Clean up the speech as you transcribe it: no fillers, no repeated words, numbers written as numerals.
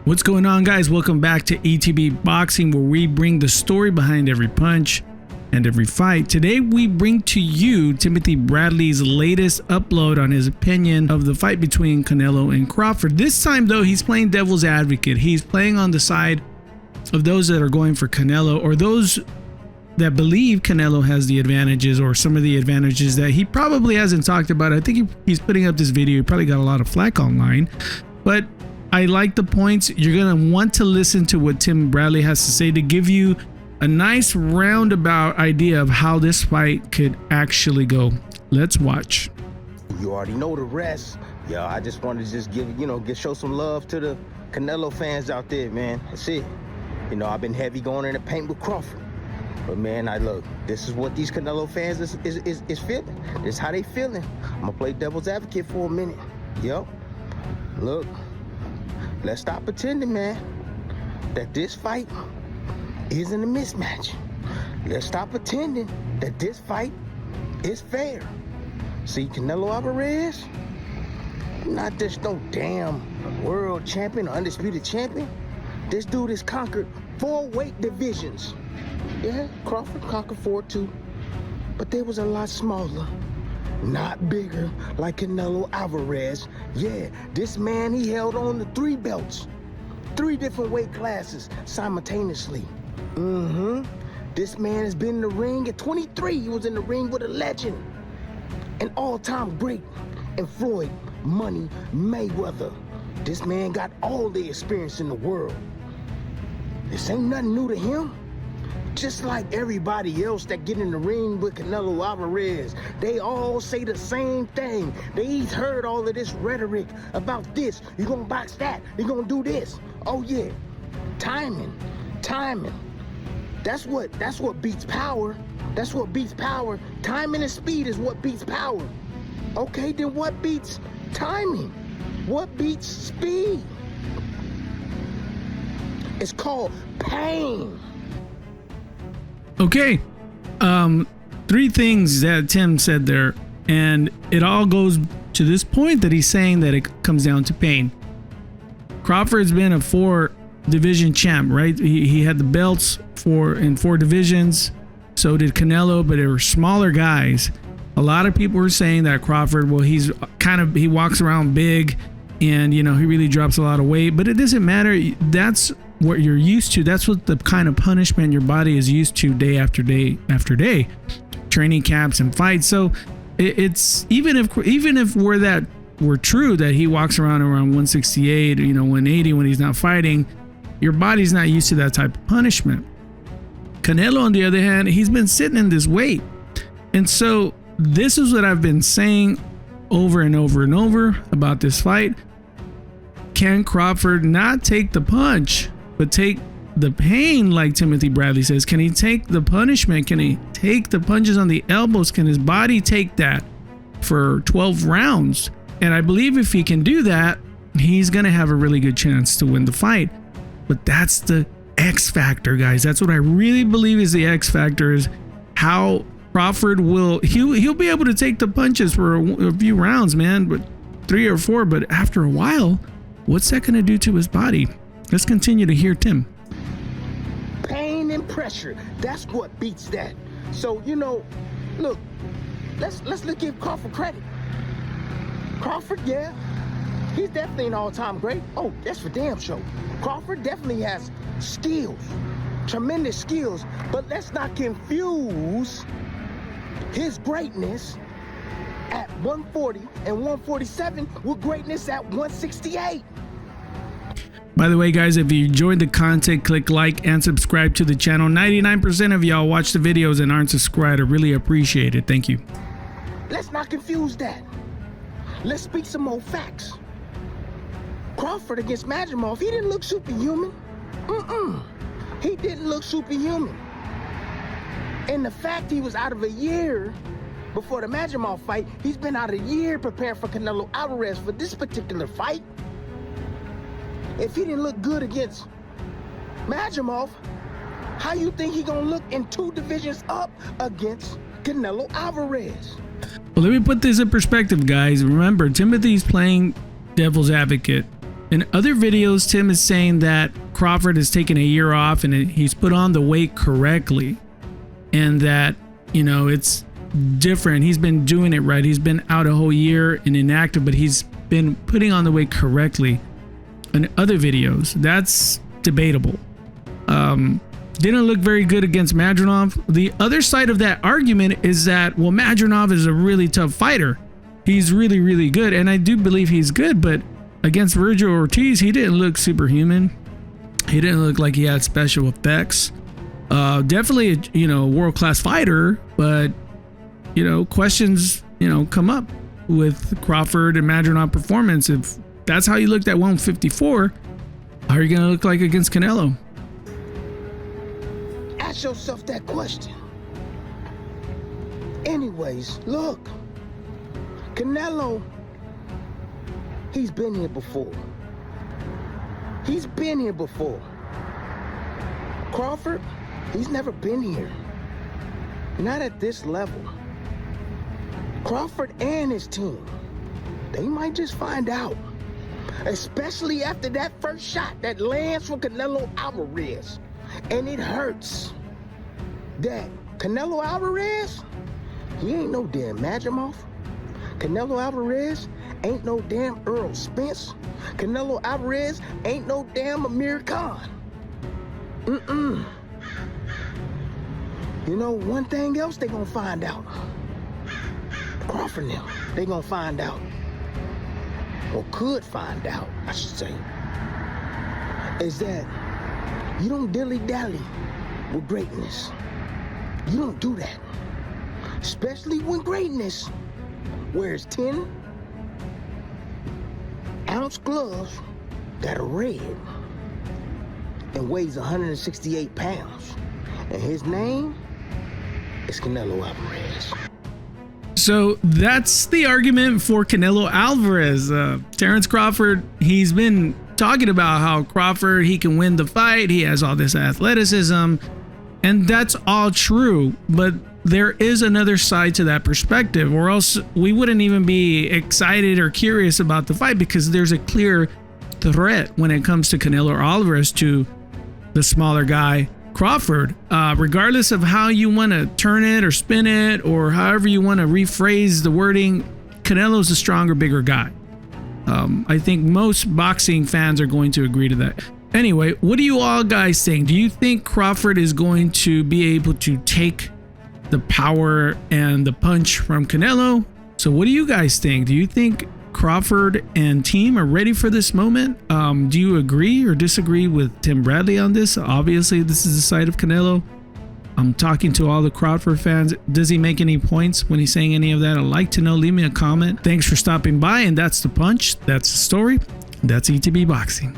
What's going on, guys? Welcome back to ETB Boxing, where we bring the story behind every punch and every fight. Today we bring to you Timothy Bradley's latest upload on his opinion of the fight between Canelo and Crawford. This time though, he's playing devil's advocate. He's playing on the side of those that are going for Canelo, or those that believe Canelo has the advantages, or some of the advantages that he probably hasn't talked about. I think he's putting up this video. He probably got a lot of flack online, but I like the points. You're going to want to listen to what Tim Bradley has to say to give you a nice roundabout idea of how this fight could actually go. Let's watch. You already know the rest. Yeah, I just wanted to just show some love to the Canelo fans out there, man. That's it. You know, I've been heavy going in the paint with Crawford. But man, look, this is what these Canelo fans is feeling. This is how they feeling. I'm gonna play devil's advocate for a minute. Yep. Look. Let's stop pretending, man, that this fight isn't a mismatch. Let's stop pretending that this fight is fair. See, Canelo Álvarez, not just no damn world champion or undisputed champion. This dude has conquered 4 weight divisions. Yeah, Crawford conquered 4 too, but they was a lot smaller. Not bigger like Canelo Álvarez. Yeah, this man, he held on to 3 belts. 3 different weight classes simultaneously. This man has been in the ring at 23. He was in the ring with a legend. An all-time great. And Floyd Money Mayweather. This man got all the experience in the world. This ain't nothing new to him. Just like everybody else that get in the ring with Canelo Álvarez, they all say the same thing. They've heard all of this rhetoric about this. You're gonna box that, you're gonna do this. Oh yeah, timing. That's what beats power. That's what beats power. Timing and speed is what beats power. Okay, then what beats timing? What beats speed? It's called pain. Okay, 3 things that Tim said there, and it all goes to this point that he's saying that it comes down to pain. Crawford's been a 4 division champ, right? He had the belts in 4 divisions. So did Canelo, but they were smaller guys. A lot of people were saying that Crawford, well, he walks around big, and he really drops a lot of weight, but it doesn't matter. That's what you're used to. That's what the kind of punishment your body is used to day after day after day, training camps and fights. So it's even if we're true that he walks around 168, 180 when he's not fighting, your body's not used to that type of punishment. Canelo, on the other hand, he's been sitting in this weight, and so this is what I've been saying over and over and over about this fight. Can Crawford not take the punch, but take the pain, like Timothy Bradley says? Can he take the punishment? Can he take the punches on the elbows? Can his body take that for 12 rounds? And I believe if he can do that, he's going to have a really good chance to win the fight. But that's the X factor, guys. That's what I really believe is the X factor, is how Crawford he'll be able to take the punches for a few rounds, man, but 3 or 4. But after a while, what's that going to do to his body? Let's continue to hear Tim. Pain and pressure, that's what beats that. So, look, let's give Crawford credit. Crawford, yeah, he's definitely an all-time great. Oh, that's for damn sure. Crawford definitely has skills, tremendous skills, but let's not confuse his greatness at 140 and 147 with greatness at 168. By the way, guys, if you enjoyed the content, click like and subscribe to the channel. 99% of y'all watch the videos and aren't subscribed. I really appreciate it. Thank you. Let's not confuse that. Let's speak some more facts. Crawford against Madrimov, he didn't look superhuman. He didn't look superhuman. And the fact he was out of a year before the Madrimov fight, he's been out a year preparing for Canelo Álvarez for this particular fight. If he didn't look good against Madrimov, how you think he gonna look in 2 divisions up against Canelo Álvarez? Well, let me put this in perspective, guys. Remember, Timothy's playing devil's advocate. In other videos, Tim is saying that Crawford has taken a year off and he's put on the weight correctly, and that, you know, it's different. He's been doing it right. He's been out a whole year and inactive, but he's been putting on the weight correctly. In other videos, that's debatable. Didn't look very good against Madronov. The other side of that argument is that, well, Madronov is a really tough fighter. He's really, really good, and I do believe he's good, but against Virgil Ortiz, he didn't look superhuman. He didn't look like he had special effects. Definitely a, you know, world-class fighter, but, you know, questions, you know, come up with Crawford and Madronov performance. If that's how you looked at 154, how are you going to look like against Canelo? Ask yourself that question. Anyways, look, Canelo, he's been here before. He's been here before. Crawford, he's never been here. Not at this level. Crawford and his team, they might just find out. Especially after that first shot that lands for Canelo Álvarez. And it hurts that Canelo Álvarez, he ain't no damn Madrimov. Canelo Álvarez ain't no damn Earl Spence. Canelo Álvarez ain't no damn Amir Khan. You know, one thing else they gonna find out. Crawford now, they gonna find out. Or could find out, I should say. Is that you don't dilly-dally with greatness. You don't do that. Especially when greatness wears 10-ounce gloves that are red and weighs 168 pounds. And his name is Canelo Álvarez. So that's the argument for Canelo Álvarez. Terence Crawford, he's been talking about how Crawford, he can win the fight. He has all this athleticism, and that's all true. But there is another side to that perspective, or else we wouldn't even be excited or curious about the fight, because there's a clear threat when it comes to Canelo Álvarez to the smaller guy, Crawford. Regardless of how you want to turn it or spin it, or however you want to rephrase the wording, Canelo's a stronger, bigger guy. I think most boxing fans are going to agree to that. Anyway, what do you all guys think? Do you think Crawford is going to be able to take the power and the punch from Canelo? So what do you guys think? Do you think Crawford and team are ready for this moment? Do you agree or disagree with Tim Bradley on this? Obviously, this is the side of Canelo. I'm talking to all the Crawford fans. Does he make any points when he's saying any of that? I'd like to know. Leave me a comment. Thanks for stopping by. And that's The Punch. That's the story. That's ETB Boxing.